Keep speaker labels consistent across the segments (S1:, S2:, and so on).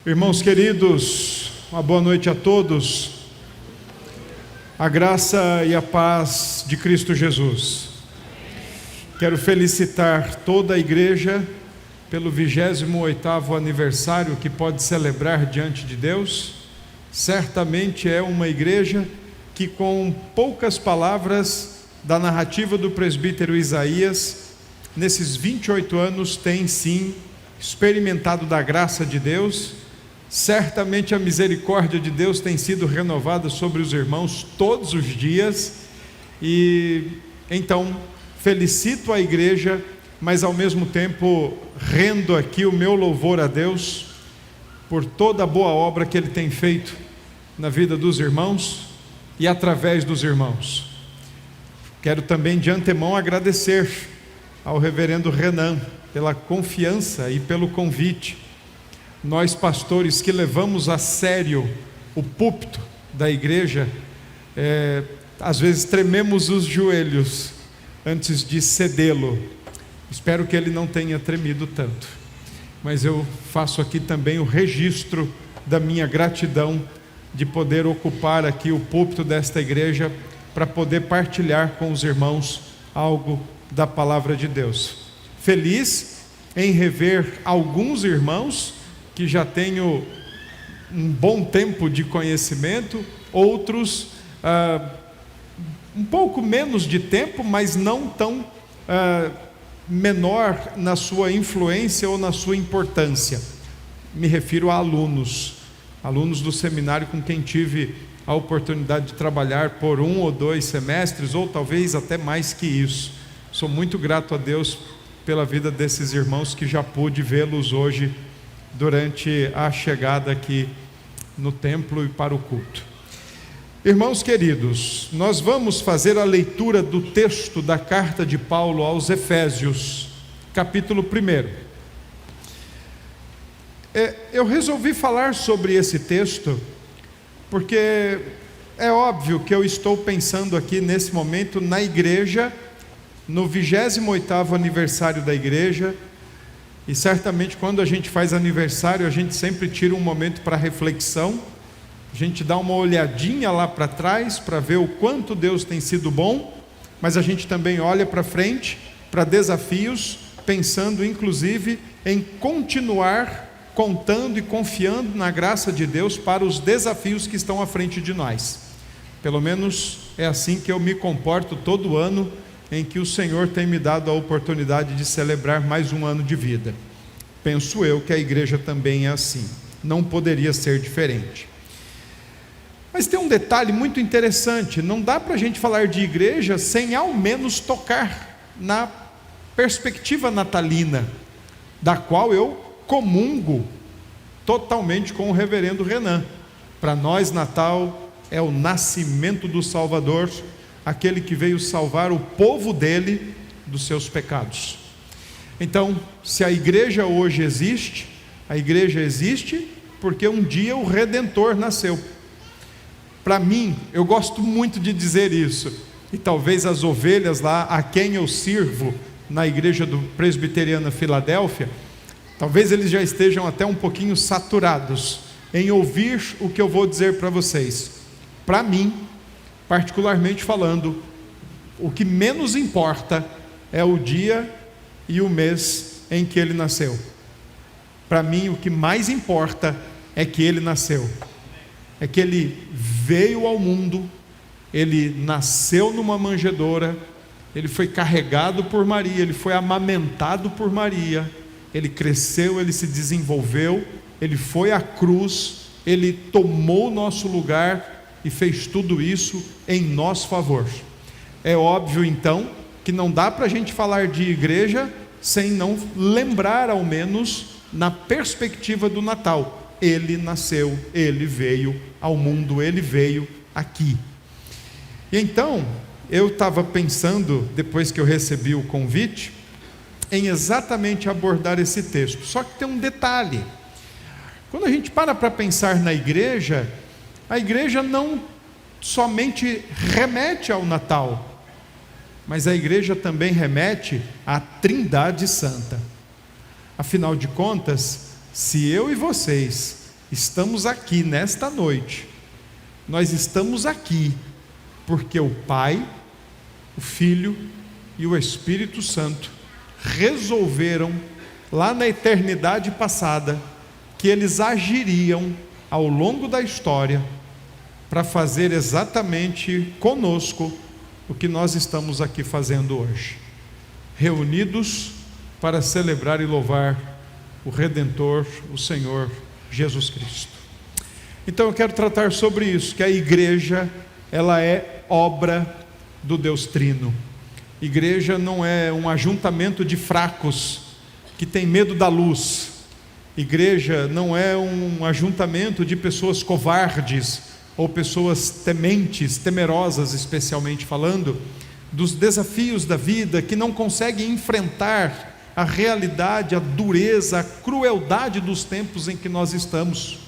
S1: Irmãos queridos, uma boa noite a todos. A graça e a paz de Cristo Jesus. Quero felicitar toda a igreja pelo 28º aniversário que pode celebrar diante de Deus. Certamente é uma igreja que, com poucas palavras da narrativa do presbítero Isaías, nesses 28 anos tem sim experimentado da graça de Deus. Certamente a misericórdia de Deus tem sido renovada sobre os irmãos todos os dias, e então felicito a igreja, mas ao mesmo tempo rendo aqui o meu louvor a Deus por toda a boa obra que Ele tem feito na vida dos irmãos e através dos irmãos. Quero também de antemão agradecer ao reverendo Renan pela confiança e pelo convite. Nós pastores que levamos a sério o púlpito da igreja, às vezes trememos os joelhos antes de cedê-lo. Espero que ele não tenha tremido tanto, mas eu faço aqui também o registro da minha gratidão de poder ocupar aqui o púlpito desta igreja para poder partilhar com os irmãos algo da palavra de Deus. Feliz em rever alguns irmãos que já tenho um bom tempo de conhecimento, outros um pouco menos de tempo, mas não tão menor na sua influência ou na sua importância. Me refiro a alunos do seminário com quem tive a oportunidade de trabalhar por 1 ou 2 semestres, ou talvez até mais que isso. Sou muito grato a Deus pela vida desses irmãos que já pude vê-los hoje durante a chegada aqui no templo e para o culto. Irmãos queridos, nós vamos fazer a leitura do texto da carta de Paulo aos Efésios, capítulo 1. Eu resolvi falar sobre esse texto porque é óbvio que eu estou pensando aqui nesse momento na igreja, no 28º aniversário da igreja. E certamente quando a gente faz aniversário, a gente sempre tira um momento para reflexão, a gente dá uma olhadinha lá para trás para ver o quanto Deus tem sido bom, mas a gente também olha para frente, para desafios, pensando inclusive em continuar contando e confiando na graça de Deus para os desafios que estão à frente de nós. Pelo menos é assim que eu me comporto todo ano em que o Senhor tem me dado a oportunidade de celebrar mais um ano de vida. Penso eu que a igreja também é assim, não poderia ser diferente. Mas tem um detalhe muito interessante: não dá para a gente falar de igreja sem ao menos tocar na perspectiva natalina, da qual eu comungo totalmente com o reverendo Renan. Para nós, Natal é o nascimento do Salvador, aquele que veio salvar o povo dele dos seus pecados. Então, se a igreja hoje existe, a igreja existe porque um dia o Redentor nasceu. Para mim, eu gosto muito de dizer isso, e talvez as ovelhas lá a quem eu sirvo na igreja do Presbiteriana Filadélfia, talvez eles já estejam até um pouquinho saturados em ouvir o que eu vou dizer para vocês. Para mim, particularmente falando, o que menos importa é o dia e o mês em que ele nasceu. Para mim, o que mais importa é que ele nasceu, é que ele veio ao mundo, ele nasceu numa manjedoura, ele foi carregado por Maria, ele foi amamentado por Maria, ele cresceu, ele se desenvolveu, ele foi à cruz, ele tomou o nosso lugar e fez tudo isso em nosso favor. É óbvio então que não dá para a gente falar de igreja sem não lembrar, ao menos na perspectiva do Natal. Ele nasceu, ele veio ao mundo, ele veio aqui. E então eu estava pensando, depois que eu recebi o convite, em exatamente abordar esse texto. Só que tem um detalhe: quando a gente para pensar na igreja, a igreja não somente remete ao Natal, mas a igreja também remete à Trindade Santa. Afinal de contas, se eu e vocês estamos aqui nesta noite, nós estamos aqui porque o Pai, o Filho e o Espírito Santo resolveram lá na eternidade passada que eles agiriam ao longo da história para fazer exatamente conosco o que nós estamos aqui fazendo hoje, reunidos para celebrar e louvar o Redentor, o Senhor Jesus Cristo. Então eu quero tratar sobre isso, que a igreja, ela é obra do Deus Trino. Igreja não é um ajuntamento de fracos que tem medo da luz. Igreja não é um ajuntamento de pessoas covardes ou pessoas tementes, temerosas, especialmente falando, dos desafios da vida, que não conseguem enfrentar a realidade, a dureza, a crueldade dos tempos em que nós estamos.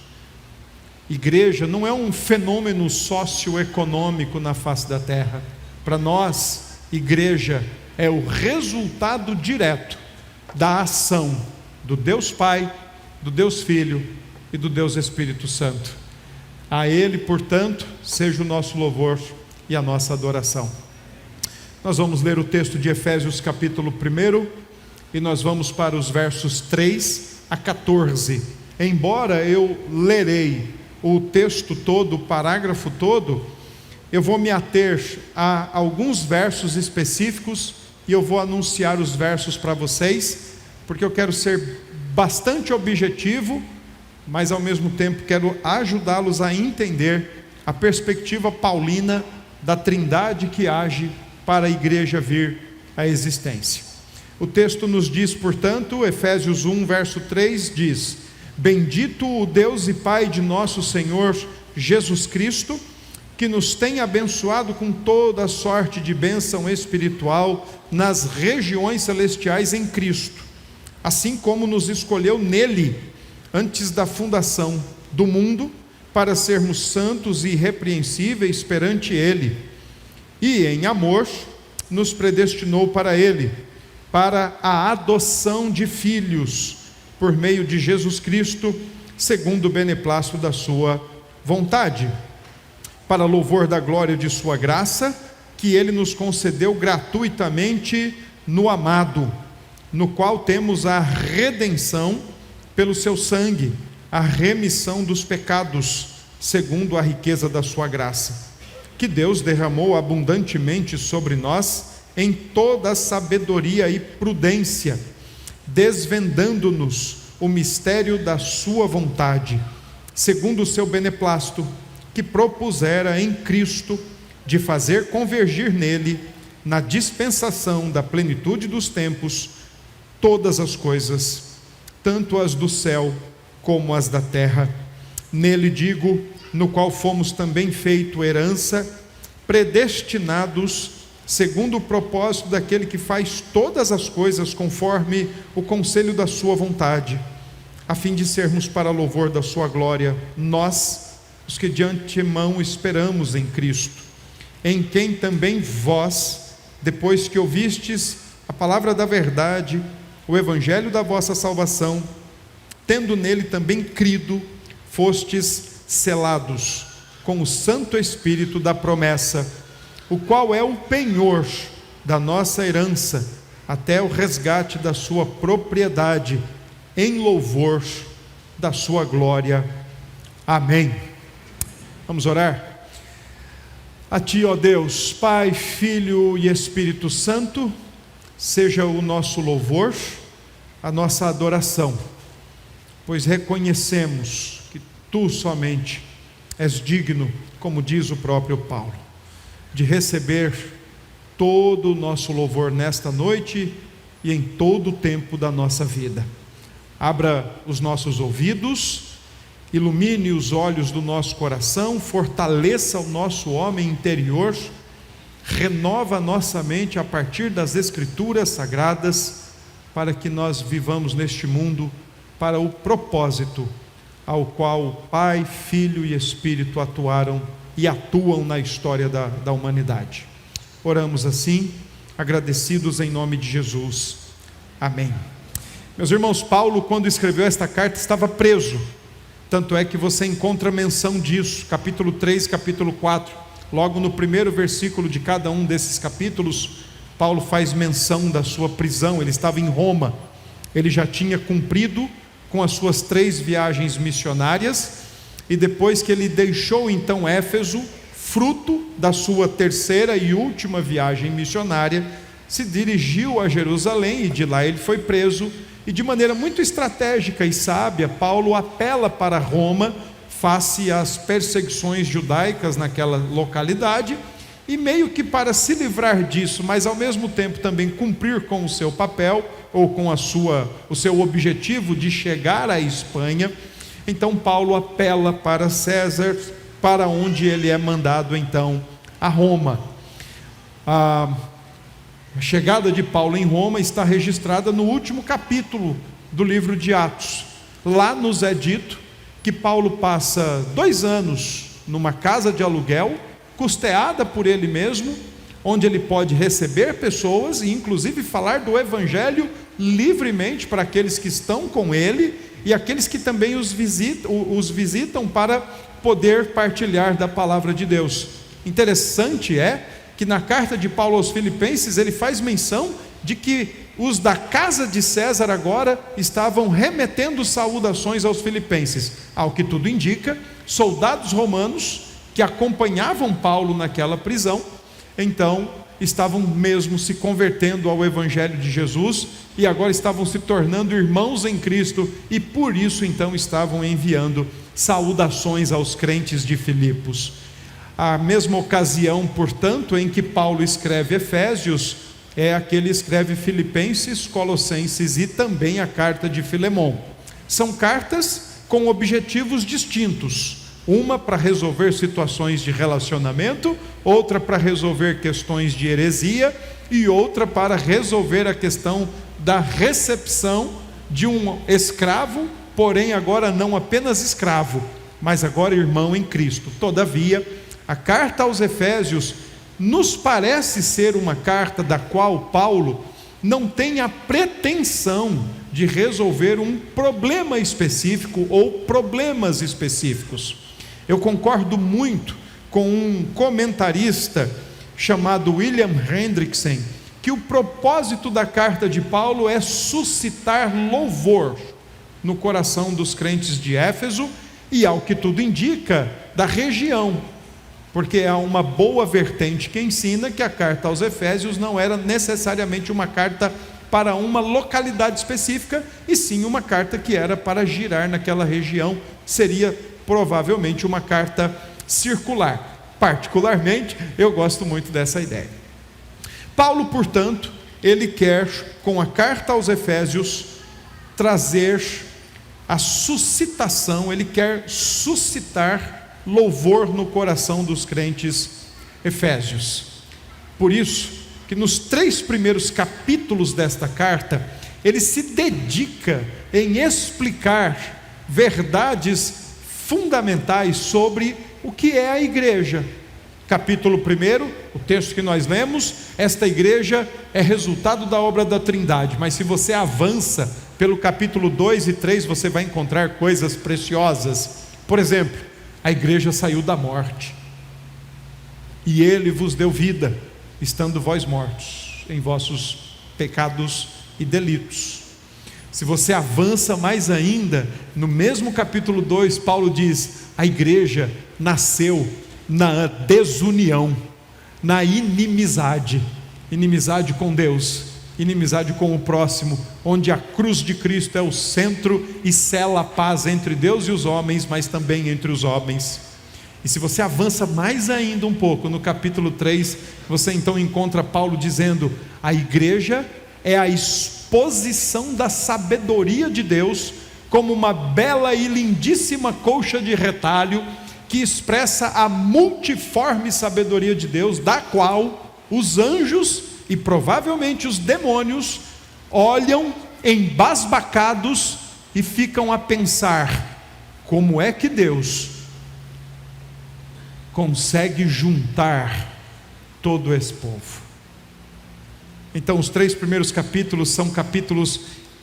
S1: Igreja não é um fenômeno socioeconômico na face da terra. Para nós, igreja é o resultado direto da ação do Deus Pai, do Deus Filho e do Deus Espírito Santo. A Ele, portanto, seja o nosso louvor e a nossa adoração. Nós vamos ler o texto de Efésios capítulo 1 e nós vamos para os versos 3 a 14. Embora eu lerei o texto todo, o parágrafo todo, eu vou me ater a alguns versos específicos e eu vou anunciar os versos para vocês, porque eu quero ser bastante objetivo, mas ao mesmo tempo quero ajudá-los a entender a perspectiva paulina da Trindade que age para a igreja vir à existência. O texto nos diz, portanto, Efésios 1, verso 3 diz: Bendito o Deus e Pai de nosso Senhor Jesus Cristo, que nos tem abençoado com toda sorte de bênção espiritual nas regiões celestiais em Cristo, assim como nos escolheu nele antes da fundação do mundo, para sermos santos e irrepreensíveis perante ele, e em amor nos predestinou para ele, para a adoção de filhos, por meio de Jesus Cristo, segundo o beneplácito da sua vontade, para louvor da glória de sua graça, que ele nos concedeu gratuitamente no amado, no qual temos a redenção pelo seu sangue, a remissão dos pecados, segundo a riqueza da sua graça, que Deus derramou abundantemente sobre nós em toda a sabedoria e prudência, desvendando-nos o mistério da sua vontade, segundo o seu beneplácito, que propusera em Cristo de fazer convergir nele, na dispensação da plenitude dos tempos, todas as coisas, tanto as do céu como as da terra. Nele digo, no qual fomos também feito herança, predestinados segundo o propósito daquele que faz todas as coisas conforme o conselho da sua vontade, a fim de sermos para louvor da sua glória, nós, os que de antemão esperamos em Cristo, em quem também vós, depois que ouvistes a palavra da verdade, o evangelho da vossa salvação, tendo nele também crido, fostes selados com o Santo Espírito da promessa, o qual é o penhor da nossa herança, até o resgate da sua propriedade, em louvor da sua glória. Amém. Vamos orar? A Ti, ó Deus, Pai, Filho e Espírito Santo, seja o nosso louvor, a nossa adoração, pois reconhecemos que Tu somente és digno, como diz o próprio Paulo, de receber todo o nosso louvor nesta noite e em todo o tempo da nossa vida. Abra os nossos ouvidos, ilumine os olhos do nosso coração, fortaleça o nosso homem interior, renova a nossa mente a partir das Escrituras Sagradas, para que nós vivamos neste mundo para o propósito ao qual o Pai, Filho e Espírito atuaram e atuam na história da humanidade. Oramos assim, agradecidos em nome de Jesus. Amém. Meus irmãos, Paulo, quando escreveu esta carta, estava preso Tanto é que você encontra menção disso, capítulo 3, capítulo 4. Logo no primeiro versículo de cada um desses capítulos, Paulo faz menção da sua prisão. Ele estava em Roma, ele já tinha cumprido com as suas 3 viagens missionárias, e depois que ele deixou então Éfeso, fruto da sua 3ª e última viagem missionária, se dirigiu a Jerusalém, e de lá ele foi preso, e de maneira muito estratégica e sábia, Paulo apela para Roma, face às perseguições judaicas naquela localidade, e meio que para se livrar disso, mas ao mesmo tempo também cumprir com o seu papel, ou com o seu objetivo de chegar à Espanha, então Paulo apela para César, para onde ele é mandado então a Roma. A chegada de Paulo em Roma está registrada no último capítulo do livro de Atos. Lá nos é dito que Paulo passa 2 anos numa casa de aluguel, custeada por ele mesmo, onde ele pode receber pessoas e inclusive falar do evangelho livremente para aqueles que estão com ele e aqueles que também os visitam para poder partilhar da palavra de Deus. Interessante é que na carta de Paulo aos Filipenses ele faz menção de que os da casa de César agora estavam remetendo saudações aos filipenses. Ao que tudo indica, soldados romanos que acompanhavam Paulo naquela prisão, então estavam mesmo se convertendo ao evangelho de Jesus e agora estavam se tornando irmãos em Cristo, e por isso então estavam enviando saudações aos crentes de Filipos. A mesma ocasião, portanto, em que Paulo escreve Efésios, é a que ele escreve Filipenses, Colossenses e também a carta de Filemon. São cartas com objetivos distintos, uma para resolver situações de relacionamento, outra para resolver questões de heresia e outra para resolver a questão da recepção de um escravo, porém agora não apenas escravo, mas agora irmão em Cristo. Todavia, a carta aos Efésios nos parece ser uma carta da qual Paulo não tem a pretensão de resolver um problema específico ou problemas específicos. Eu concordo muito com um comentarista chamado William Hendrickson, que o propósito da carta de Paulo é suscitar louvor no coração dos crentes de Éfeso e, ao que tudo indica, da região, porque há uma boa vertente que ensina que a carta aos Efésios não era necessariamente uma carta para uma localidade específica, e sim uma carta que era para girar naquela região, seria provavelmente uma carta circular. Particularmente, eu gosto muito dessa ideia. Paulo, portanto, ele quer, com a carta aos Efésios, trazer a suscitação, ele quer suscitar louvor no coração dos crentes efésios. Por isso que nos 3 primeiros capítulos desta carta, ele se dedica em explicar verdades fundamentais sobre o que é a igreja. Capítulo 1, o texto que nós lemos, esta igreja é resultado da obra da Trindade, mas se você avança pelo capítulo 2 e 3, você vai encontrar coisas preciosas. Por exemplo, a igreja saiu da morte, e ele vos deu vida, estando vós mortos em vossos pecados e delitos. Se você avança mais ainda, no mesmo capítulo 2, Paulo diz: a igreja nasceu na desunião, na inimizade com Deus, inimizade com o próximo, onde a cruz de Cristo é o centro e sela a paz entre Deus e os homens, mas também entre os homens. E se você avança mais ainda um pouco, no capítulo 3, você então encontra Paulo dizendo: a igreja é a exposição da sabedoria de Deus, como uma bela e lindíssima colcha de retalho, que expressa a multiforme sabedoria de Deus, da qual os anjos e provavelmente os demônios olham embasbacados e ficam a pensar: como é que Deus consegue juntar todo esse povo? Então os 3 primeiros capítulos são capítulos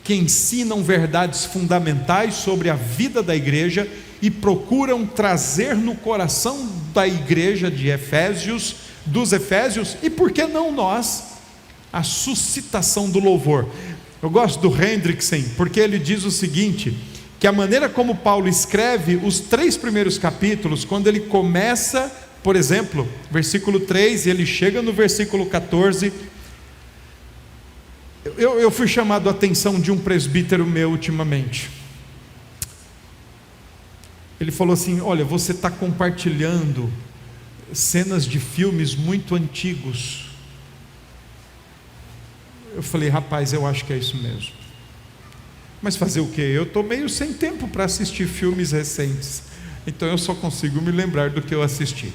S1: que ensinam verdades fundamentais sobre a vida da igreja e procuram trazer no coração da igreja de Efésios, dos Efésios, e por que não nós, a suscitação do louvor. Eu gosto do Hendrickson, porque ele diz o seguinte, que a maneira como Paulo escreve os 3 primeiros capítulos, quando ele começa, por exemplo, versículo 3, e ele chega no versículo 14, eu fui chamado a atenção de um presbítero meu ultimamente. Ele falou assim: olha, você está compartilhando cenas de filmes muito antigos. Eu falei: rapaz, eu acho que é isso mesmo. Mas fazer o quê? Eu estou meio sem tempo para assistir filmes recentes, então eu só consigo me lembrar do que eu assisti.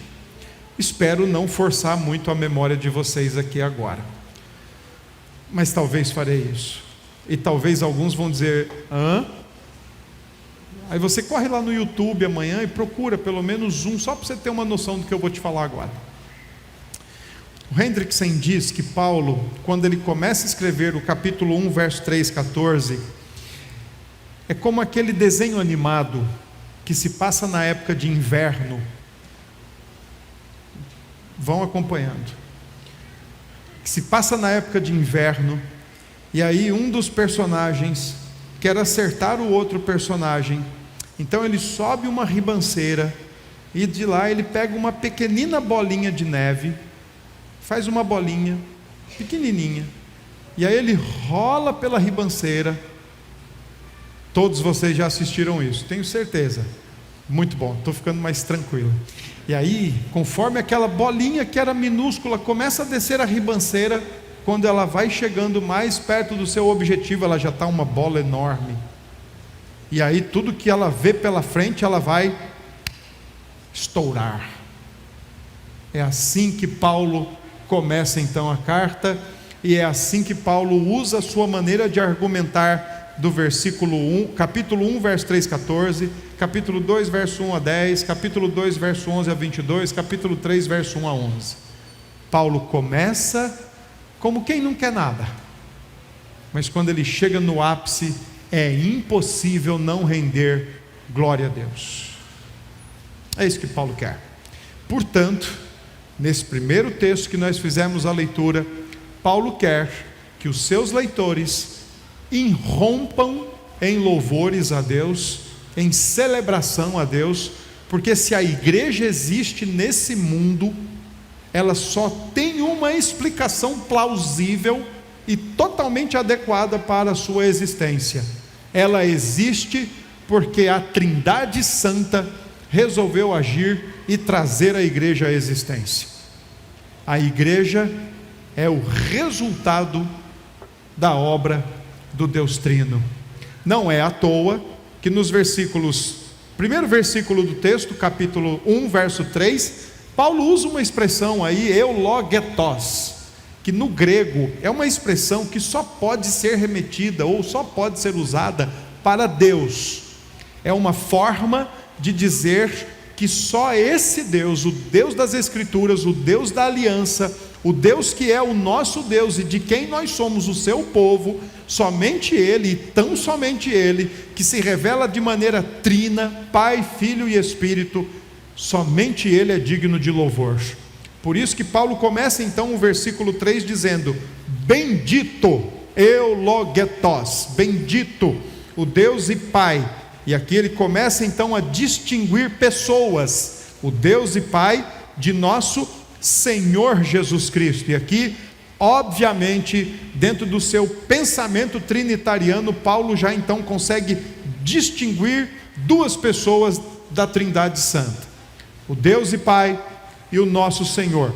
S1: Espero não forçar muito a memória de vocês aqui agora, mas talvez farei isso. E talvez alguns vão dizer: hã? Aí você corre lá no YouTube amanhã e procura pelo menos um, só para você ter uma noção do que eu vou te falar agora. O Hendrickson diz que Paulo, quando ele começa a escrever o capítulo 1, verso 3, 14, é como aquele desenho animado que se passa na época de inverno. Vão acompanhando. Que se passa na época de inverno, e aí um dos personagens quer acertar o outro personagem, então ele sobe uma ribanceira, e de lá ele pega uma pequenina bolinha de neve, faz uma bolinha pequenininha, e aí ele rola pela ribanceira. Todos vocês já assistiram isso, tenho certeza. Muito bom, estou ficando mais tranquilo. E aí, conforme aquela bolinha que era minúscula começa a descer a ribanceira, quando ela vai chegando mais perto do seu objetivo, ela já está uma bola enorme. E aí tudo que ela vê pela frente, ela vai estourar. É assim que Paulo começa então a carta, e é assim que Paulo usa a sua maneira de argumentar do versículo 1, capítulo 1, verso 3, 14, capítulo 2, verso 1 a 10, capítulo 2, verso 11 a 22, capítulo 3, verso 1 a 11. Paulo começa como quem não quer nada, mas quando ele chega no ápice, é impossível não render glória a Deus. É isso que Paulo quer. Portanto, nesse primeiro texto que nós fizemos a leitura, Paulo quer que os seus leitores irrompam em louvores a Deus, em celebração a Deus, porque se a igreja existe nesse mundo, ela só tem uma explicação plausível e totalmente adequada para a sua existência. Ela existe porque a Trindade Santa resolveu agir e trazer a igreja à existência. A igreja é o resultado da obra do Deus Trino. Não é à toa que nos primeiro versículo do texto, capítulo 1, verso 3, Paulo usa uma expressão aí, eulogetos, que no grego é uma expressão que só pode ser remetida ou só pode ser usada para Deus. É uma forma de dizer que só esse Deus, o Deus das Escrituras, o Deus da aliança, o Deus que é o nosso Deus e de quem nós somos o seu povo, somente Ele, e tão somente Ele, que se revela de maneira trina, Pai, Filho e Espírito, somente Ele é digno de louvor. Por isso que Paulo começa então o versículo 3 dizendo: bendito, eulogetos, bendito, o Deus e Pai. E aqui ele começa então a distinguir pessoas, o Deus e Pai de nosso Senhor Jesus Cristo. E aqui, obviamente, dentro do seu pensamento trinitariano, Paulo já então consegue distinguir duas pessoas da Trindade Santa: o Deus e Pai e o nosso Senhor.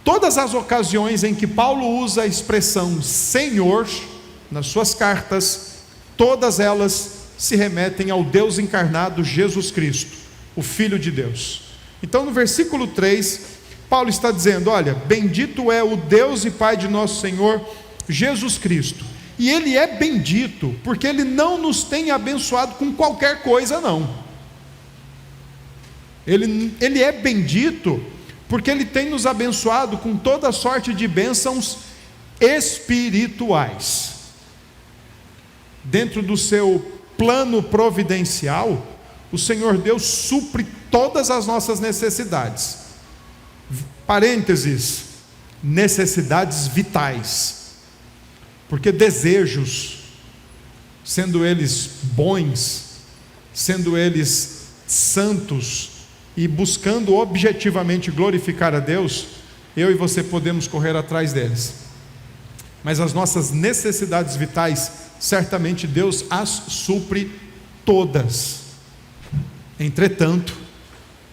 S1: Todas as ocasiões em que Paulo usa a expressão Senhor nas suas cartas, todas elas se remetem ao Deus encarnado, Jesus Cristo, o Filho de Deus. Então no versículo 3, Paulo está dizendo: olha, bendito é o Deus e Pai de nosso Senhor Jesus Cristo. E Ele é bendito porque Ele não nos tem abençoado com qualquer coisa, não. Ele é bendito porque Ele tem nos abençoado com toda sorte de bênçãos espirituais. dentro do seu plano providencial, o Senhor Deus supre todas as nossas necessidades. Parênteses, necessidades vitais, porque desejos, sendo eles bons, sendo eles santos e buscando objetivamente glorificar a Deus, eu e você podemos correr atrás deles, mas as nossas necessidades vitais, certamente Deus as supre todas. Entretanto,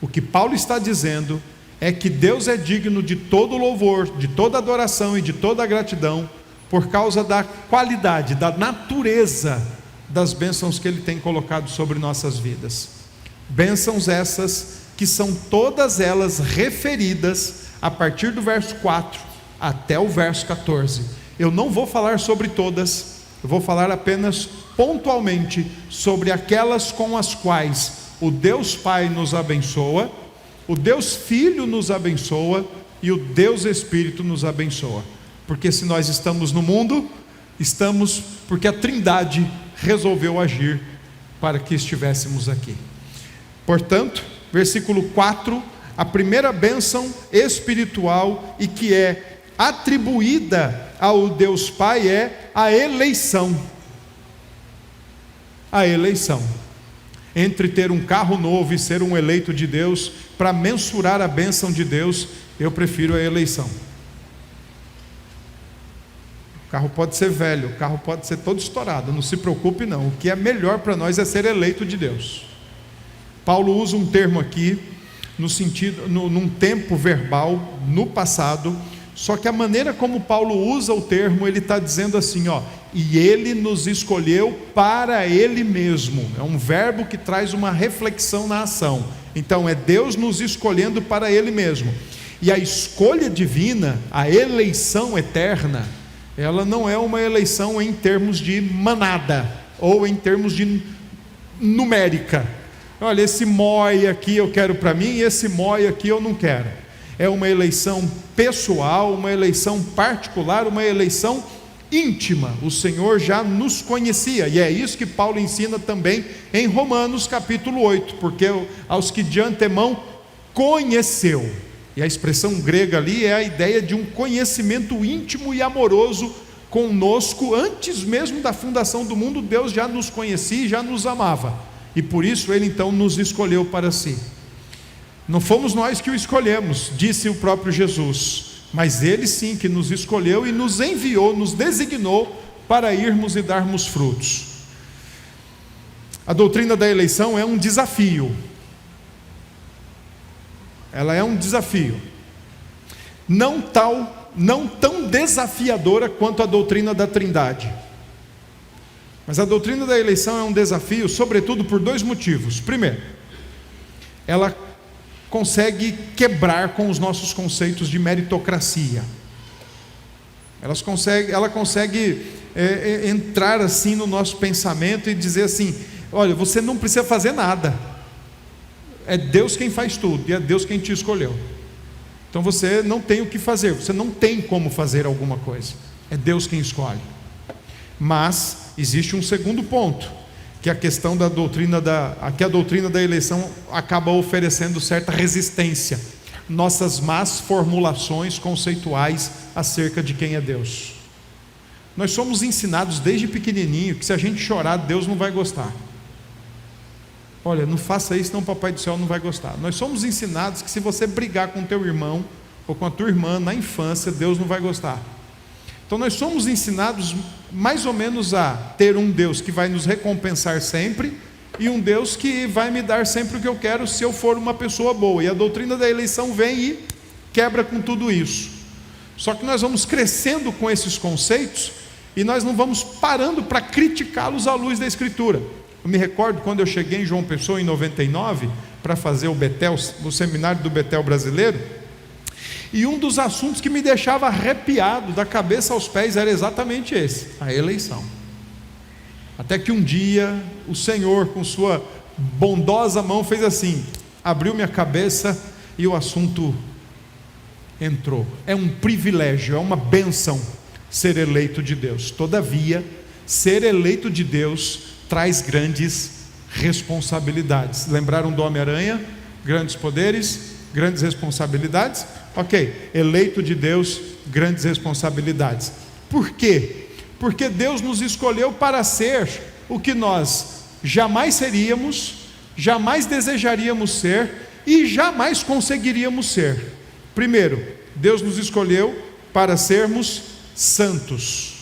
S1: o que Paulo está dizendo é que Deus é digno de todo louvor, de toda adoração e de toda gratidão, por causa da qualidade, da natureza das bênçãos que Ele tem colocado sobre nossas vidas. Bênçãos essas que são todas elas referidas a partir do verso 4 até o verso 14. Eu não vou falar sobre todas, eu vou falar apenas pontualmente sobre aquelas com as quais o Deus Pai nos abençoa, o Deus Filho nos abençoa e o Deus Espírito nos abençoa. Porque se nós estamos no mundo, estamos porque a Trindade resolveu agir para que estivéssemos aqui. Portanto, versículo 4, a primeira bênção espiritual e que é atribuída ao Deus Pai é a eleição. A eleição. Entre ter um carro novo e ser um eleito de Deus, para mensurar a bênção de Deus, eu prefiro a eleição. O carro pode ser velho, o carro pode ser todo estourado, não se preocupe não. O que é melhor para nós é ser eleito de Deus. Paulo usa um termo aqui, no sentido, num tempo verbal, no passado, só que a maneira como Paulo usa o termo, ele está dizendo assim, e Ele nos escolheu para Ele mesmo. É um verbo que traz uma reflexão na ação. Então é Deus nos escolhendo para Ele mesmo. E a escolha divina, a eleição eterna, ela não é uma eleição em termos de manada, ou em termos de numérica. Olha, esse Moi aqui eu quero para mim, e esse Moi aqui eu não quero. É uma eleição pessoal, uma eleição particular, uma eleição íntima. O Senhor já nos conhecia, e é isso que Paulo ensina também em Romanos capítulo 8, porque aos que de antemão conheceu, e a expressão grega ali é a ideia de um conhecimento íntimo e amoroso conosco. Antes mesmo da fundação do mundo, Deus já nos conhecia e já nos amava, e por isso Ele então nos escolheu para si. Não fomos nós que o escolhemos, disse o próprio Jesus, mas Ele sim que nos escolheu e nos enviou, nos designou para irmos e darmos frutos. A doutrina da eleição é um desafio. Ela é um desafio. Não tão desafiadora quanto a doutrina da Trindade. Mas a doutrina da eleição é um desafio, sobretudo por dois motivos. Primeiro, ela consegue quebrar com os nossos conceitos de meritocracia. Ela consegue entrar assim no nosso pensamento e dizer assim: olha, você não precisa fazer nada, é Deus quem faz tudo, e é Deus quem te escolheu. Então você não tem o que fazer, você não tem como fazer alguma coisa, é Deus quem escolhe. Mas existe um segundo ponto, que é a questão da doutrina que a doutrina da eleição acaba oferecendo certa resistência. Nossas más formulações conceituais acerca de quem é Deus. Nós somos ensinados desde pequenininho que se a gente chorar, Deus não vai gostar. Olha, não faça isso, senão o Papai do Céu não vai gostar. Nós somos ensinados que se você brigar com teu irmão ou com a tua irmã na infância, Deus não vai gostar. Então nós somos ensinados mais ou menos a ter um Deus que vai nos recompensar sempre e um Deus que vai me dar sempre o que eu quero se eu for uma pessoa boa. E a doutrina da eleição vem e quebra com tudo isso. Só que nós vamos crescendo com esses conceitos e nós não vamos parando para criticá-los à luz da Escritura. Eu me recordo quando eu cheguei em João Pessoa em 99 para fazer o Betel, o seminário do Betel brasileiro, e um dos assuntos que me deixava arrepiado da cabeça aos pés era exatamente esse, a eleição. Até que um dia o Senhor, com sua bondosa mão, fez assim, abriu minha cabeça e o assunto entrou. É um privilégio, é uma bênção ser eleito de Deus. Todavia, ser eleito de Deus traz grandes responsabilidades. Lembraram do Homem-Aranha? Grandes poderes, grandes responsabilidades. Ok, eleito de Deus, grandes responsabilidades. Por quê? Porque Deus nos escolheu para ser o que nós jamais seríamos, jamais desejaríamos ser e jamais conseguiríamos ser. Primeiro, Deus nos escolheu para sermos santos.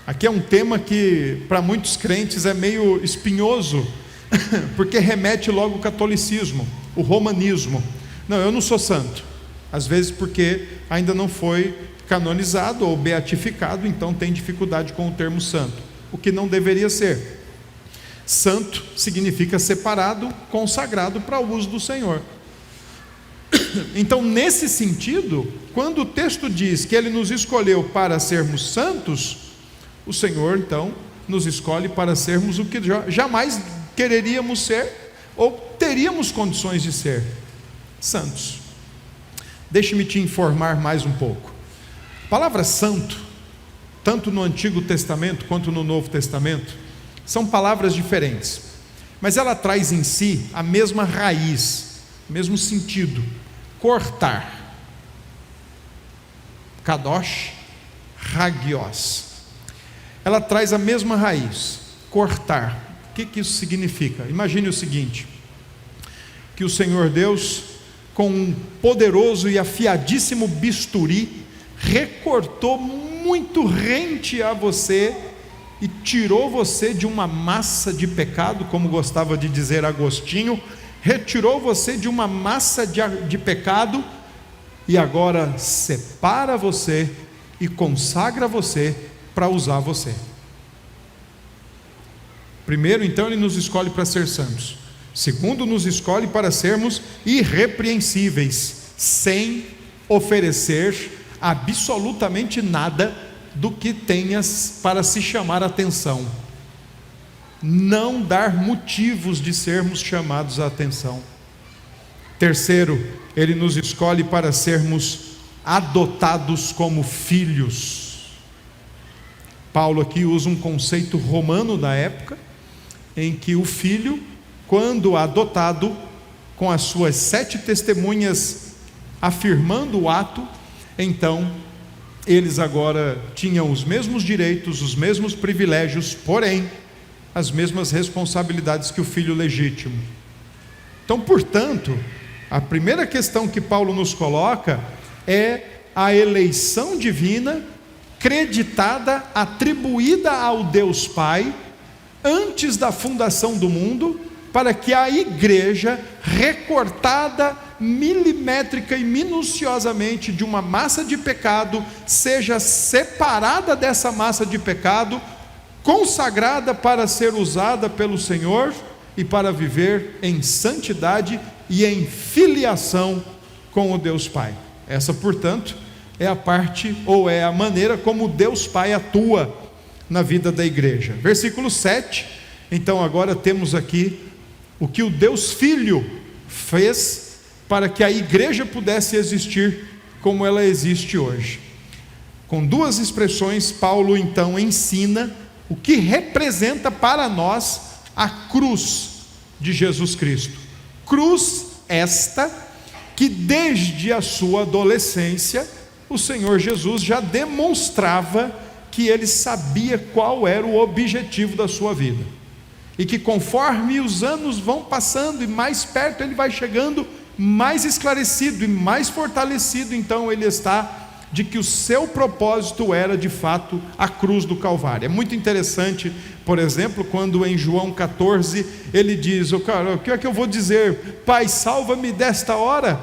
S1: Aqui é um tema que para muitos crentes é meio espinhoso, porque remete logo ao catolicismo, o romanismo. Não, eu não sou santo. Às vezes porque ainda não foi canonizado ou beatificado, então tem dificuldade com o termo santo, o que não deveria ser. Santo significa separado, consagrado para o uso do Senhor. Então, nesse sentido, quando o texto diz que Ele nos escolheu para sermos santos, o Senhor então nos escolhe para sermos o que jamais quereríamos ser ou teríamos condições de ser: santos. Deixe-me te informar mais um pouco. A palavra santo, tanto no Antigo Testamento quanto no Novo Testamento, são palavras diferentes, mas ela traz em si a mesma raiz, o mesmo sentido: cortar. Kadosh, hagios. Ela traz a mesma raiz: cortar. O que isso significa? Imagine o seguinte: que o Senhor Deus, com um poderoso e afiadíssimo bisturi, recortou muito rente a você e tirou você de uma massa de pecado, como gostava de dizer Agostinho, retirou você de uma massa de pecado e agora separa você e consagra você para usar você. Primeiro, então, Ele nos escolhe para ser santos. Segundo, nos escolhe para sermos irrepreensíveis, sem oferecer absolutamente nada do que tenhas para se chamar a atenção. Não dar motivos de sermos chamados a atenção. Terceiro, Ele nos escolhe para sermos adotados como filhos. Paulo aqui usa um conceito romano da época, em que o filho, quando adotado, com as suas 7 testemunhas afirmando o ato, então eles agora tinham os mesmos direitos, os mesmos privilégios, porém as mesmas responsabilidades que o filho legítimo. Então, portanto, a primeira questão que Paulo nos coloca é a eleição divina, creditada, atribuída ao Deus Pai, antes da fundação do mundo, para que a igreja, recortada milimétrica e minuciosamente de uma massa de pecado, seja separada dessa massa de pecado, consagrada para ser usada pelo Senhor e para viver em santidade e em filiação com o Deus Pai. Essa, portanto, é a parte, ou é a maneira como Deus Pai atua na vida da igreja. Versículo 7, então agora temos aqui o que o Deus Filho fez para que a igreja pudesse existir como ela existe hoje. Com 2 expressões, Paulo então ensina o que representa para nós a cruz de Jesus Cristo. Cruz esta que desde a sua adolescência o Senhor Jesus já demonstrava que Ele sabia qual era o objetivo da sua vida, e que conforme os anos vão passando e mais perto Ele vai chegando, mais esclarecido e mais fortalecido então Ele está de que o seu propósito era de fato a cruz do Calvário. É muito interessante, por exemplo, quando em João 14 ele diz: o que é que eu vou dizer? Pai, salva-me desta hora.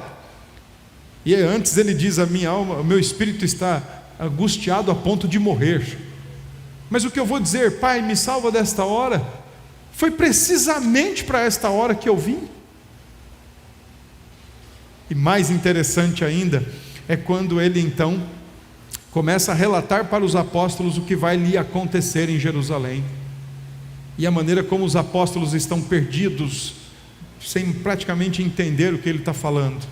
S1: E antes ele diz: a minha alma, o meu espírito está angustiado a ponto de morrer. Mas o que eu vou dizer? Pai, me salva desta hora. Foi precisamente para esta hora que eu vim. E mais interessante ainda é quando ele então começa a relatar para os apóstolos o que vai lhe acontecer em Jerusalém, e a maneira como os apóstolos estão perdidos, sem praticamente entender o que ele está falando.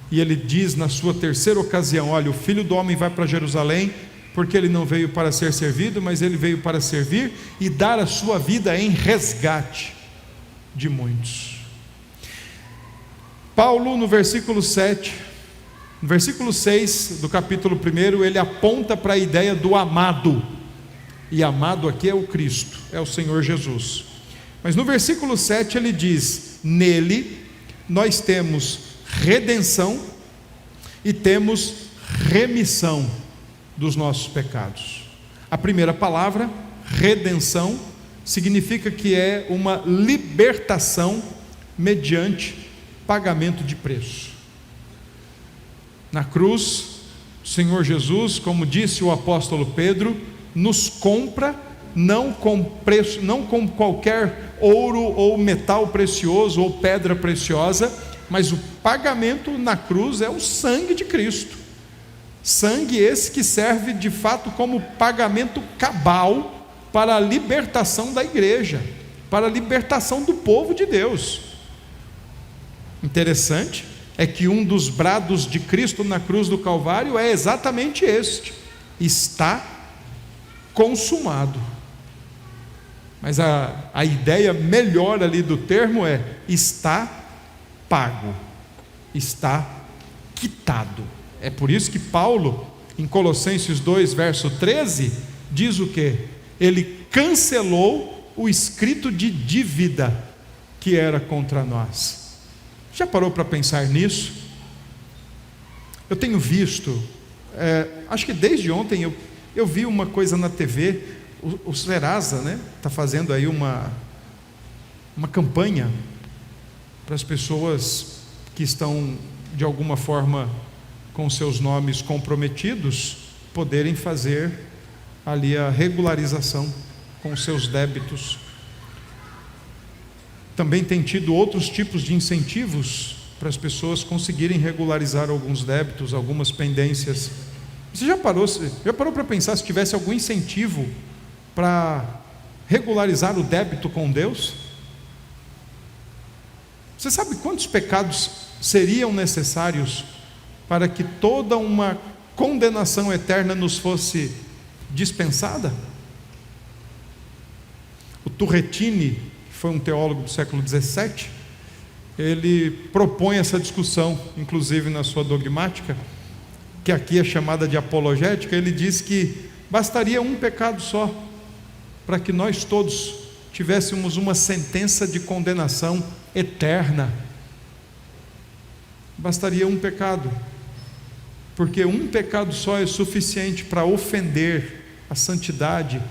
S1: E ele diz na sua terceira ocasião: olha, o Filho do Homem vai para Jerusalém porque ele não veio para ser servido, mas ele veio para servir e dar a sua vida em resgate de muitos. Paulo, no versículo 7, no versículo 6 do capítulo 1, ele aponta para a ideia do amado, e amado aqui é o Cristo, é o Senhor Jesus. Mas no versículo 7 ele diz: nele nós temos redenção e temos remissão dos nossos pecados. A primeira palavra, redenção, significa que é uma libertação mediante pagamento de preço. Na cruz, o Senhor Jesus, como disse o apóstolo Pedro, nos compra não com preço, não com qualquer ouro ou metal precioso ou pedra preciosa, mas o pagamento na cruz é o sangue de Cristo. Sangue esse que serve de fato como pagamento cabal para a libertação da igreja, para a libertação do povo de Deus. Interessante é que um dos brados de Cristo na cruz do Calvário é exatamente este: está consumado. Mas a ideia melhor ali do termo é: está pago, está quitado. É por isso que Paulo, em Colossenses 2, verso 13, diz o quê? Ele cancelou o escrito de dívida que era contra nós. Já parou para pensar nisso? Eu tenho visto, acho que desde ontem eu vi uma coisa na TV, o Serasa, né, está fazendo aí uma campanha para as pessoas que estão de alguma forma com seus nomes comprometidos, poderem fazer ali a regularização com os seus débitos. Também tem tido outros tipos de incentivos para as pessoas conseguirem regularizar alguns débitos, algumas pendências. Você já parou para pensar se tivesse algum incentivo para regularizar o débito com Deus? Você sabe quantos pecados seriam necessários para que toda uma condenação eterna nos fosse dispensada? O Turretini, que foi um teólogo do século XVII, ele propõe essa discussão, inclusive na sua dogmática, que aqui é chamada de apologética. Ele diz que bastaria um pecado só para que nós todos tivéssemos uma sentença de condenação eterna. Bastaria um pecado, porque um pecado só é suficiente para ofender a santidade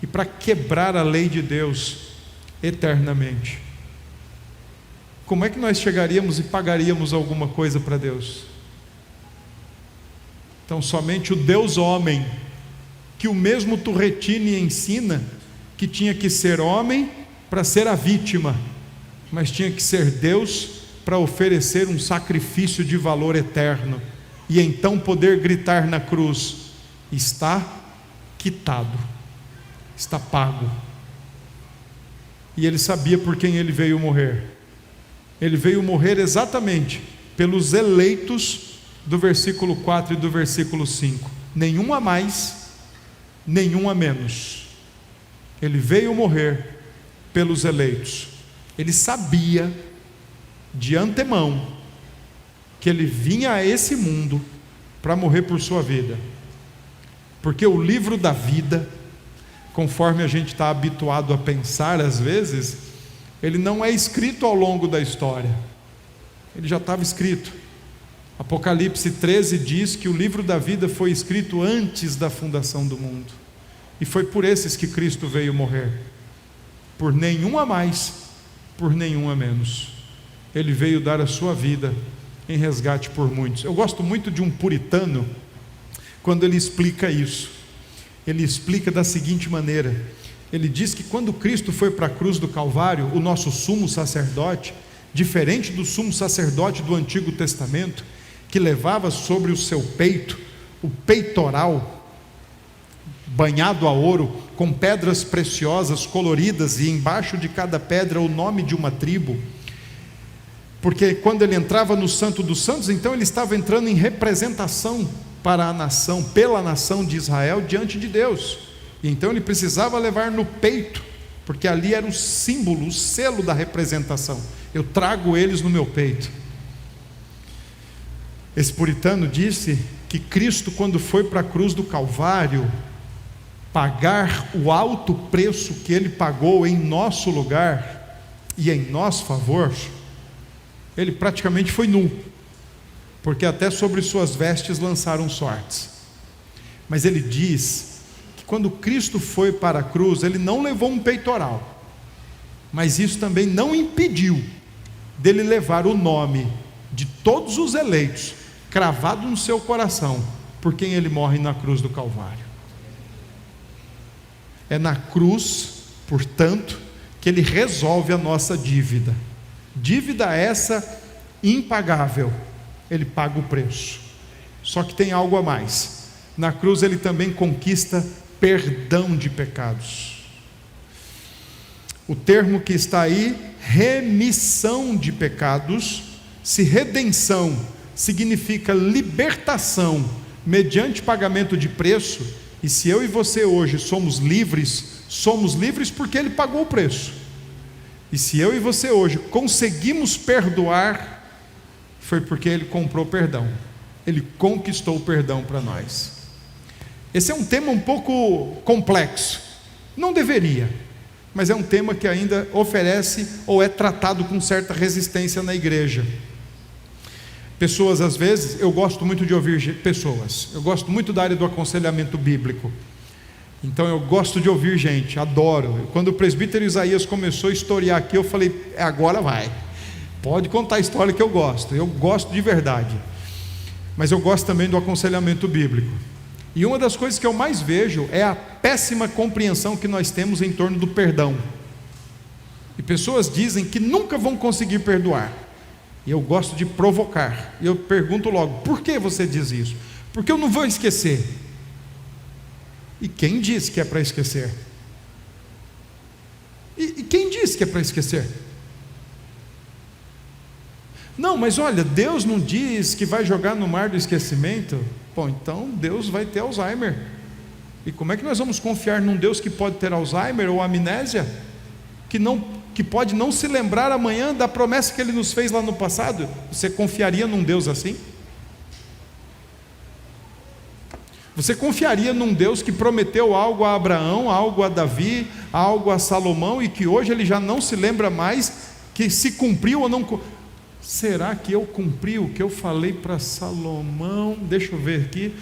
S1: e para quebrar a lei de Deus eternamente. Como é que nós chegaríamos e pagaríamos alguma coisa para Deus? Então somente o Deus homem, que o mesmo Turretini ensina que tinha que ser homem para ser a vítima, mas tinha que ser Deus para oferecer um sacrifício de valor eterno, e então poder gritar na cruz: está quitado, está pago. E ele sabia por quem ele veio morrer. Ele veio morrer exatamente pelos eleitos do versículo 4 e do versículo 5. Nenhum a mais, nenhum a menos. Ele veio morrer pelos eleitos. Ele sabia de antemão que ele vinha a esse mundo para morrer por sua vida, porque o livro da vida, conforme a gente está habituado a pensar às vezes, ele não é escrito ao longo da história, ele já estava escrito. Apocalipse 13 diz que o livro da vida foi escrito antes da fundação do mundo, e foi por esses que Cristo veio morrer, por nenhum a mais, por nenhum a menos. Ele veio dar a sua vida em resgate por muitos. Eu gosto muito de um puritano, quando ele explica isso. Ele explica da seguinte maneira: ele diz que quando Cristo foi para a cruz do Calvário, o nosso sumo sacerdote, diferente do sumo sacerdote do Antigo Testamento, que levava sobre o seu peito o peitoral banhado a ouro, com pedras preciosas coloridas, e embaixo de cada pedra o nome de uma tribo, porque quando ele entrava no Santo dos Santos, então ele estava entrando em representação para a nação, pela nação de Israel diante de Deus. E então ele precisava levar no peito, porque ali era o símbolo, o selo da representação. Eu trago eles no meu peito. Esse puritano disse que Cristo, quando foi para a cruz do Calvário pagar o alto preço que ele pagou em nosso lugar e em nosso favor, ele praticamente foi nu, porque até sobre suas vestes lançaram sortes. Mas ele diz que quando Cristo foi para a cruz, ele não levou um peitoral, mas isso também não impediu dele levar o nome de todos os eleitos cravado no seu coração, por quem ele morre na cruz do Calvário. É na cruz, portanto, que ele resolve a nossa dívida. Dívida essa impagável. Ele paga o preço. Só que tem algo a mais. Na cruz ele também conquista perdão de pecados. O termo que está aí, remissão de pecados, se redenção significa libertação mediante pagamento de preço. E se eu e você hoje somos livres porque ele pagou o preço. E se eu e você hoje conseguimos perdoar, foi porque ele comprou perdão. Ele conquistou o perdão para nós. Esse é um tema um pouco complexo. Não deveria, mas é um tema que ainda oferece ou é tratado com certa resistência na igreja. Pessoas, às vezes, eu gosto muito de ouvir pessoas, eu gosto muito da área do aconselhamento bíblico, então eu gosto de ouvir gente, adoro. Quando o presbítero Isaías começou a historiar aqui, eu falei, agora vai, pode contar a história que eu gosto de verdade, mas eu gosto também do aconselhamento bíblico. E uma das coisas que eu mais vejo é a péssima compreensão que nós temos em torno do perdão. E pessoas dizem que nunca vão conseguir perdoar. E eu gosto de provocar. E eu pergunto logo, por que você diz isso? Porque eu não vou esquecer. E quem disse que é para esquecer? E quem disse que é para esquecer? Não, mas olha, Deus não diz que vai jogar no mar do esquecimento. Bom, então Deus vai ter Alzheimer. E como é que nós vamos confiar num Deus que pode ter Alzheimer ou amnésia? Que pode não se lembrar amanhã da promessa que Ele nos fez lá no passado? Você confiaria num Deus assim? Você confiaria num Deus que prometeu algo a Abraão, algo a Davi, algo a Salomão, e que hoje ele já não se lembra mais que se cumpriu ou não? Será que eu cumpri o que eu falei para Salomão? Deixa eu ver aqui.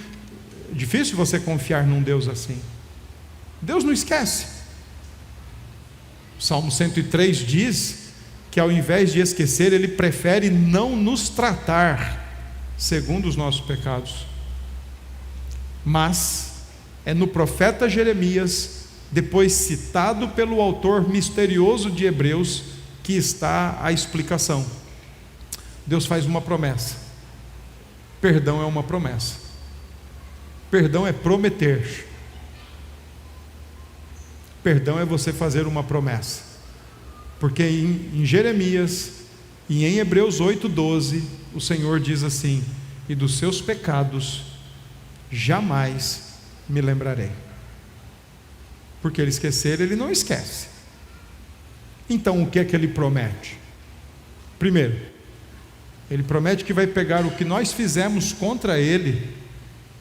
S1: Difícil você confiar num Deus assim. Deus não esquece. O Salmo 103 diz que ao invés de esquecer, Ele prefere não nos tratar segundo os nossos pecados. Mas é no profeta Jeremias, depois citado pelo autor misterioso de Hebreus, que está a explicação. Deus faz uma promessa. Perdão é uma promessa. Perdão é prometer. Perdão é você fazer uma promessa. Porque em Jeremias e em Hebreus 8:12, o Senhor diz assim: e dos seus pecados jamais me lembrarei. Porque Ele esquecer, Ele não esquece. Então o que é que Ele promete? Primeiro, Ele promete que vai pegar o que nós fizemos contra Ele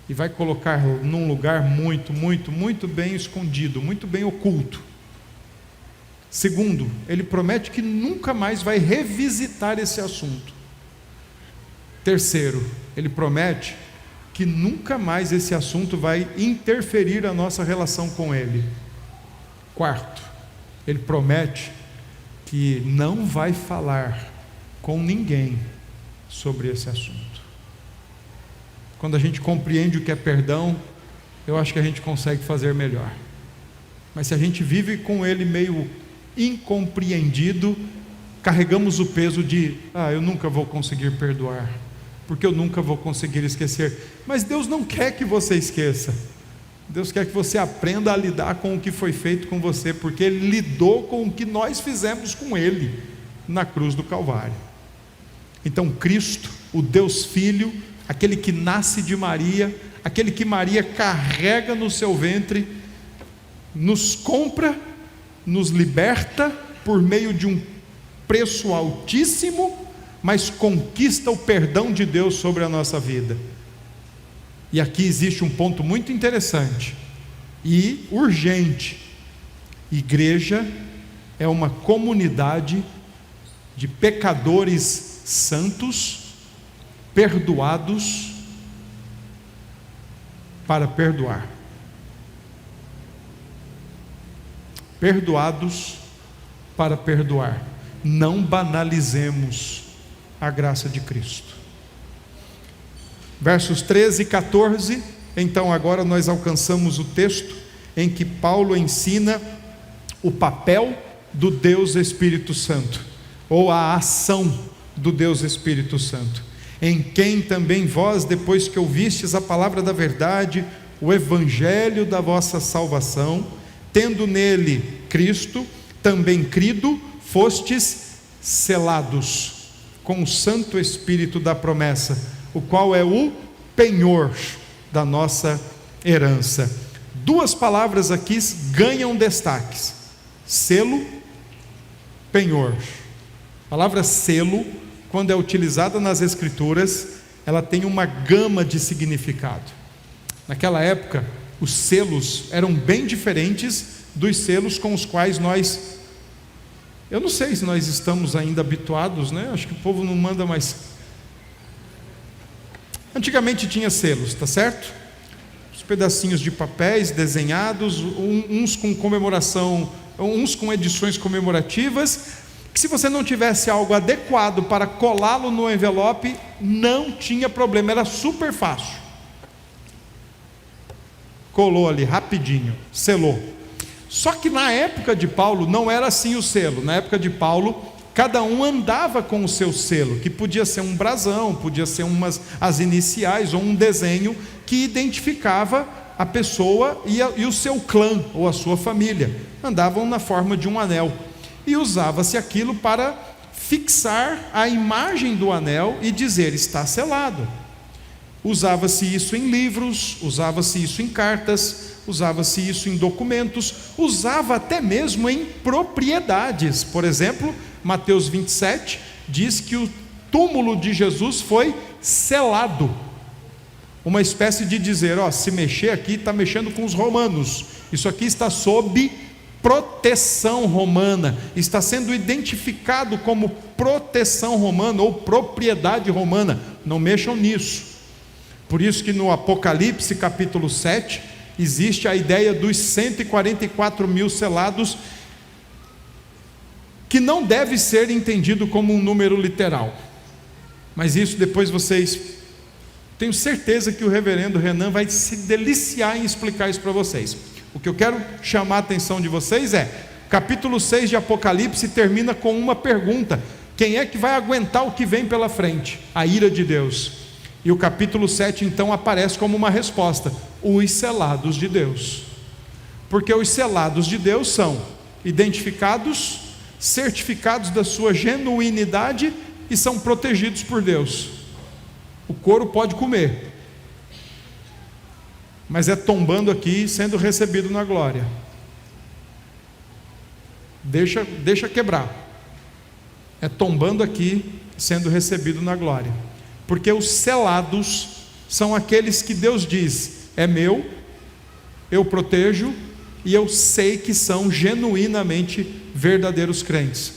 S1: e vai colocar num lugar muito, muito, muito bem escondido, muito bem oculto. Segundo, Ele promete que nunca mais vai revisitar esse assunto. Terceiro, Ele promete que nunca mais esse assunto vai interferir na nossa relação com Ele. Quarto, Ele promete que não vai falar com ninguém sobre esse assunto. Quando a gente compreende o que é perdão, eu acho que a gente consegue fazer melhor. Mas se a gente vive com ele meio incompreendido, carregamos o peso de, eu nunca vou conseguir perdoar, porque eu nunca vou conseguir esquecer. Mas Deus não quer que você esqueça. Deus quer que você aprenda a lidar com o que foi feito com você, porque Ele lidou com o que nós fizemos com Ele na cruz do Calvário. Então Cristo, o Deus Filho, aquele que nasce de Maria, aquele que Maria carrega no seu ventre, nos compra, nos liberta por meio de um preço altíssimo, mas conquista o perdão de Deus sobre a nossa vida. E aqui existe um ponto muito interessante e urgente: igreja é uma comunidade de pecadores santos, perdoados para perdoar. Perdoados para perdoar. Não banalizemos a graça de Cristo. Versos 13 e 14, então agora nós alcançamos o texto em que Paulo ensina o papel do Deus Espírito Santo, ou a ação do Deus Espírito Santo, em quem também vós, depois que ouvistes a palavra da verdade, o evangelho da vossa salvação, tendo nele Cristo, também crido, fostes selados com o Santo Espírito da promessa, o qual é o penhor da nossa herança. Duas palavras aqui ganham destaques: selo, penhor. A palavra selo, quando é utilizada nas Escrituras, ela tem uma gama de significado. Naquela época, os selos eram bem diferentes dos selos com os quais eu não sei se nós estamos ainda habituados, né? Acho que o povo não manda mais. Antigamente tinha selos, tá certo? Os pedacinhos de papéis desenhados, uns com comemoração, uns com edições comemorativas, que se você não tivesse algo adequado para colá-lo no envelope, não tinha problema, era super fácil. Colou ali rapidinho, selou. Só que na época de Paulo não era assim o selo. Na época de Paulo, cada um andava com o seu selo, que podia ser um brasão, podia ser as iniciais ou um desenho que identificava a pessoa e o seu clã ou a sua família. Andavam na forma de um anel, e usava-se aquilo para fixar a imagem do anel e dizer: está selado. Usava-se isso em livros, usava-se isso em cartas, usava-se isso em documentos, usava até mesmo em propriedades. Por exemplo, Mateus 27 diz que o túmulo de Jesus foi selado, uma espécie de dizer: se mexer aqui, está mexendo com os romanos, isso aqui está sob proteção romana, está sendo identificado como proteção romana ou propriedade romana, não mexam nisso. Por isso que no Apocalipse capítulo 7 existe a ideia dos 144 mil selados, que não deve ser entendido como um número literal, mas isso depois tenho certeza que o reverendo Renan vai se deliciar em explicar isso para vocês. O que eu quero chamar a atenção de vocês capítulo 6 de Apocalipse termina com uma pergunta: quem é que vai aguentar o que vem pela frente? A ira de Deus. E o capítulo 7 então aparece como uma resposta: os selados de Deus. Porque os selados de Deus são identificados, certificados da sua genuinidade e são protegidos por Deus. O couro pode comer, mas é tombando aqui, sendo recebido na glória. Deixa quebrar. É tombando aqui, sendo recebido na glória. Porque os selados são aqueles que Deus diz: é meu, eu protejo, e eu sei que são genuinamente verdadeiros crentes.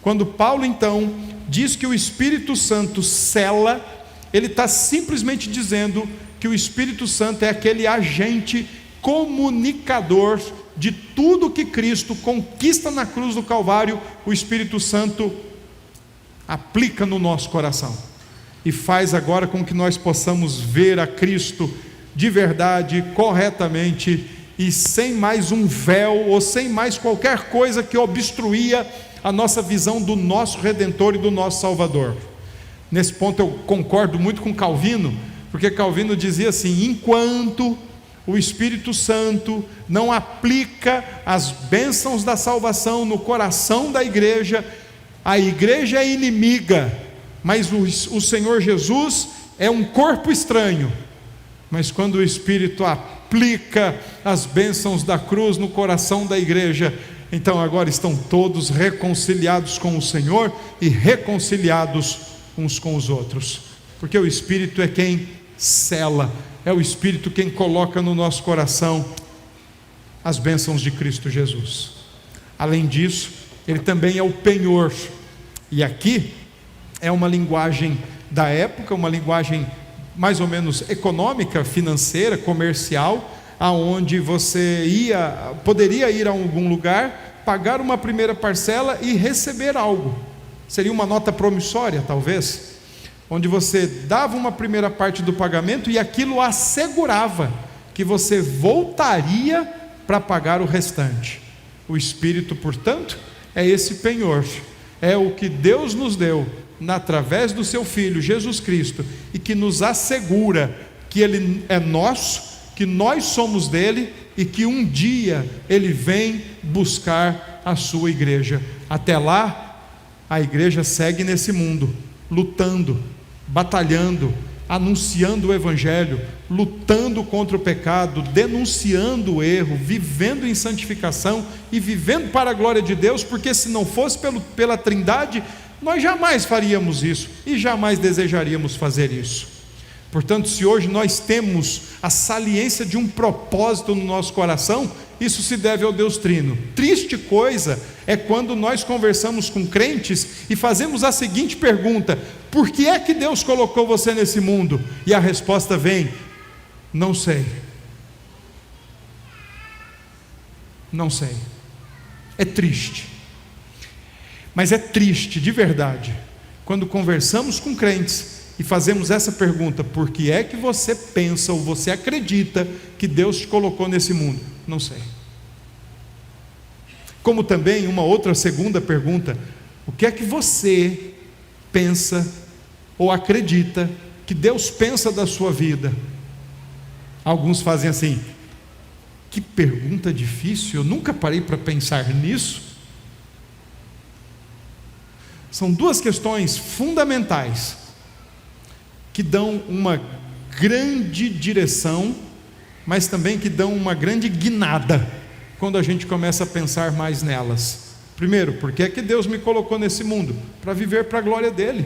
S1: Quando Paulo então diz que o Espírito Santo sela, ele está simplesmente dizendo que o Espírito Santo é aquele agente comunicador de tudo que Cristo conquista na cruz do Calvário. O Espírito Santo aplica no nosso coração e faz agora com que nós possamos ver a Cristo de verdade, corretamente, e sem mais um véu, ou sem mais qualquer coisa que obstruía a nossa visão do nosso Redentor e do nosso Salvador. Nesse ponto eu concordo muito com Calvino, porque Calvino dizia assim: enquanto o Espírito Santo não aplica as bênçãos da salvação no coração da igreja, a igreja é inimiga, mas o Senhor Jesus é um corpo estranho, mas quando o Espírito aplica as bênçãos da cruz no coração da igreja, então agora estão todos reconciliados com o Senhor e reconciliados uns com os outros, porque o Espírito é quem sela, é o Espírito quem coloca no nosso coração as bênçãos de Cristo Jesus. Além disso, ele também é o penhor, e aqui é uma linguagem da época, uma linguagem mais ou menos econômica, financeira, comercial, aonde você poderia ir a algum lugar, pagar uma primeira parcela e receber algo. Seria uma nota promissória, talvez, onde você dava uma primeira parte do pagamento e aquilo assegurava que você voltaria para pagar o restante. O Espírito, portanto, é esse penhor, é o que Deus nos deu através do seu Filho Jesus Cristo, e que nos assegura que Ele é nosso, que nós somos dele, e que um dia Ele vem buscar a sua igreja. Até lá, a igreja segue nesse mundo, lutando, batalhando, anunciando o Evangelho, lutando contra o pecado, denunciando o erro, vivendo em santificação e vivendo para a glória de Deus, porque se não fosse pela Trindade, nós jamais faríamos isso e jamais desejaríamos fazer isso. Portanto, se hoje nós temos a saliência de um propósito no nosso coração, isso se deve ao Deus Trino. Triste coisa é quando nós conversamos com crentes e fazemos a seguinte pergunta: por que é que Deus colocou você nesse mundo? E a resposta vem: não sei. Não sei. É triste. Mas é triste de verdade quando conversamos com crentes e fazemos essa pergunta: por que é que você pensa ou você acredita que Deus te colocou nesse mundo? Não sei. Como também uma outra segunda pergunta: o que é que você pensa ou acredita que Deus pensa da sua vida? Alguns fazem assim: que pergunta difícil, eu nunca parei para pensar nisso. São duas questões fundamentais que dão uma grande direção, mas também que dão uma grande guinada quando a gente começa a pensar mais nelas. Primeiro, por que é que Deus me colocou nesse mundo? Para viver para a glória dele,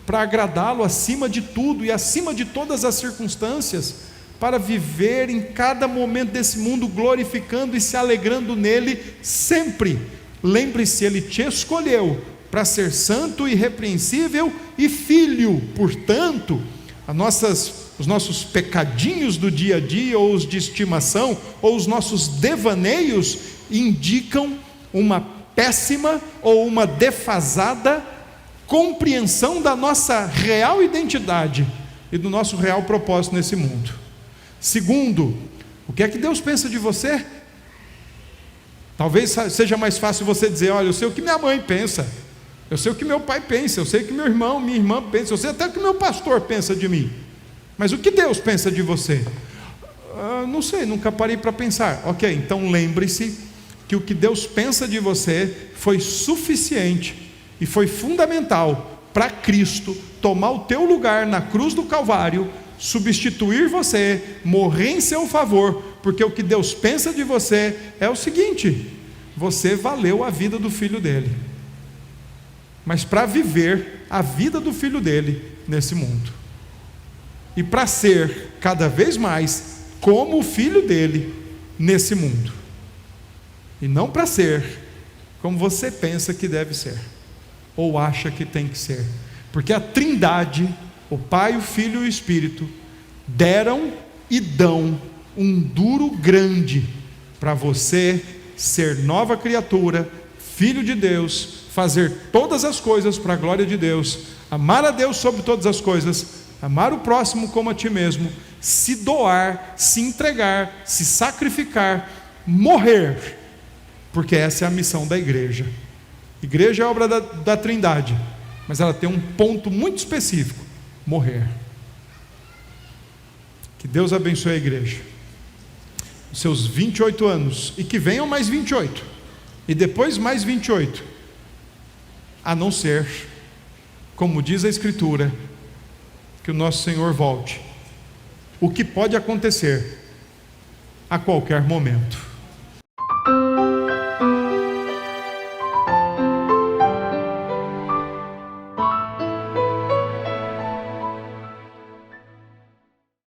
S1: para agradá-lo acima de tudo e acima de todas as circunstâncias, para viver em cada momento desse mundo glorificando e se alegrando nele sempre. Lembre-se, ele te escolheu para ser santo, irrepreensível e filho. Portanto, os nossos pecadinhos do dia a dia, ou os de estimação, ou os nossos devaneios, indicam uma péssima ou uma defasada compreensão da nossa real identidade e do nosso real propósito nesse mundo. Segundo, o que é que Deus pensa de você? Talvez seja mais fácil você dizer: olha, eu sei o que minha mãe pensa, eu sei o que meu pai pensa, eu sei o que meu irmão, minha irmã pensa, eu sei até o que meu pastor pensa de mim. Mas o que Deus pensa de você? Não sei, nunca parei para pensar. Ok, então lembre-se que o que Deus pensa de você foi suficiente e foi fundamental para Cristo tomar o teu lugar na cruz do Calvário, substituir você, morrer em seu favor, porque o que Deus pensa de você é o seguinte: você valeu a vida do Filho dele, mas para viver a vida do Filho dele nesse mundo, e para ser cada vez mais como o Filho dele nesse mundo, e não para ser como você pensa que deve ser, ou acha que tem que ser, porque a Trindade, o Pai, o Filho e o Espírito, deram e dão um duro grande para você ser nova criatura, filho de Deus, fazer todas as coisas para a glória de Deus, amar a Deus sobre todas as coisas, amar o próximo como a ti mesmo, se doar, se entregar, se sacrificar, morrer, porque essa é a missão da igreja. Igreja é obra da Trindade, mas ela tem um ponto muito específico: morrer. Que Deus abençoe a igreja, os seus 28 anos, e que venham mais 28, e depois mais 28, a não ser, como diz a Escritura, que o nosso Senhor volte. O que pode acontecer a qualquer momento.